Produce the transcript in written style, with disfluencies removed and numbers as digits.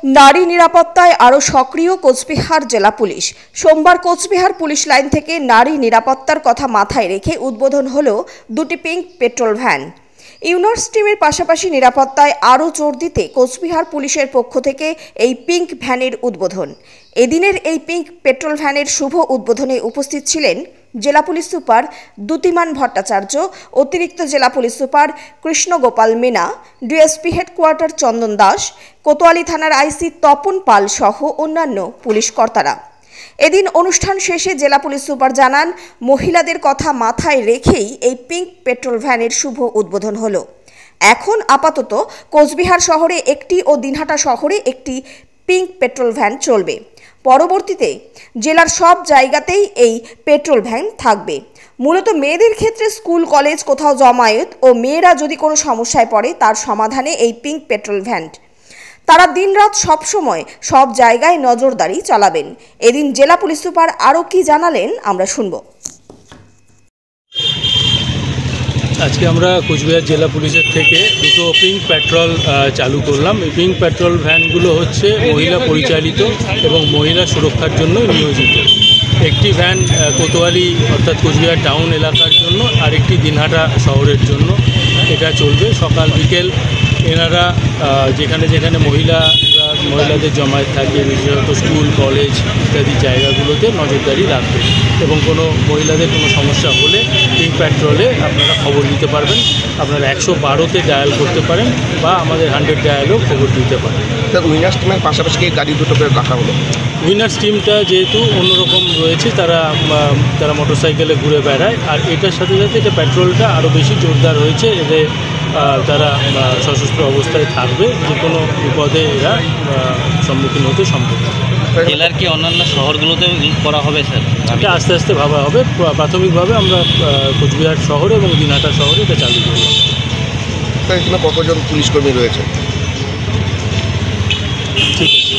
নারী নিরাপত্তায় আরও সক্রিয় কোচবিহার জেলা পুলিশ। সোমবার কোচবিহার পুলিশ লাইন থেকে নারী নিরাপত্তার কথা মাথায় রেখে উদ্বোধন হলো দুটি পিঙ্ক পেট্রোল ভ্যান। ইউনার্স টিমের পাশাপাশি নিরাপত্তায় আরও জোর দিতে কোচবিহার পুলিশের পক্ষ থেকে এই পিঙ্ক ভ্যানের উদ্বোধন। এদিনের এই পিঙ্ক পেট্রোল ভ্যানের শুভ উদ্বোধনে উপস্থিত ছিলেন জেলা পুলিশ সুপার দ্যুতিমান ভট্টাচার্য, অতিরিক্ত জেলা police super Krishnagopal Meena, DSP headquarter Chandan Das, Kotwali থানার আইসি তপন পাল সহ অন্যান্য পুলিশ কর্তারা। এদিন অনুষ্ঠান শেষে জেলা পুলিশ সুপার জানান, মহিলাদের কথা মাথায় রেখেই এই পিঙ্ক পেট্রোল ভ্যানের শুভ উদ্বোধন হলো। এখন আপাতত কোচবিহার শহরে একটি ও দিনহাটা শহরে একটি পিঙ্ক পেট্রোল ভ্যান চলবে। পরবর্তীতে জেলার সব জায়গাতেই এই পেট্রোল ভ্যান থাকবে। মূলত মেয়েদের ক্ষেত্রে স্কুল কলেজ কোথাও জমায়েত ও মেয়েরা যদি কোনো সমস্যায় পড়ে তার সমাধানে এই পিঙ্ক পেট্রোল ভ্যান। তারা দিনরাত সবসময় সব জায়গায় নজরদারি চালাবেন। এদিন জেলা পুলিশ সুপার আরও কি জানালেন আমরা শুনব। আজকে আমরা কোচবিহার জেলা পুলিশের থেকে দুটো পিঙ্ক পেট্রোল চালু করলাম। এই পিঙ্ক পেট্রোল ভ্যানগুলো হচ্ছে মহিলা পরিচালিত এবং মহিলা সুরক্ষার জন্য নিয়োজিত। একটি ভ্যান কোতোয়ালি অর্থাৎ কোচবিহার টাউন এলাকার জন্য, আর একটি দিনহাটা শহরের জন্য এটা চলবে। সকাল বিকেল এনারা যেখানে যেখানে মহিলাদের জমায়েত থাকে, বিশেষত স্কুল কলেজ ইত্যাদি জায়গাগুলোতে নজরদারি রাখবে এবং কোনো মহিলাদের কোনো সমস্যা হলে পিঙ্ক পেট্রোলে আপনারা খবর দিতে পারবেন। আপনারা 112-তে ডায়াল করতে পারেন বা আমাদের 100 ডায়ালেও খবর দিতে পারেন। উইনার্স টিমের পাশাপাশি গাড়ি দুটো রাখা হলো। উইনার্স টিমটা যেহেতু অন্যরকম রয়েছে, তারা মোটরসাইকেলে ঘুরে বেড়ায়, আর এটার সাথে সাথে এটা পেট্রোলটা আরও বেশি জোরদার হয়েছে। এতে তারা সশস্ত্র অবস্থায় থাকবে, যে কোনো বিপদে এরা সম্মুখীন হতে সম্ভব। জেলার কি অন্যান্য শহরগুলোতেও করা হবে স্যার? এটা আস্তে আস্তে ভাবা হবে। প্রাথমিকভাবে আমরা কোচবিহার শহরে এবং দিনহাটা শহরে এটা চালু করব। এখানে কতজন পুলিশকর্মী রয়েছে? ঠিক আছে।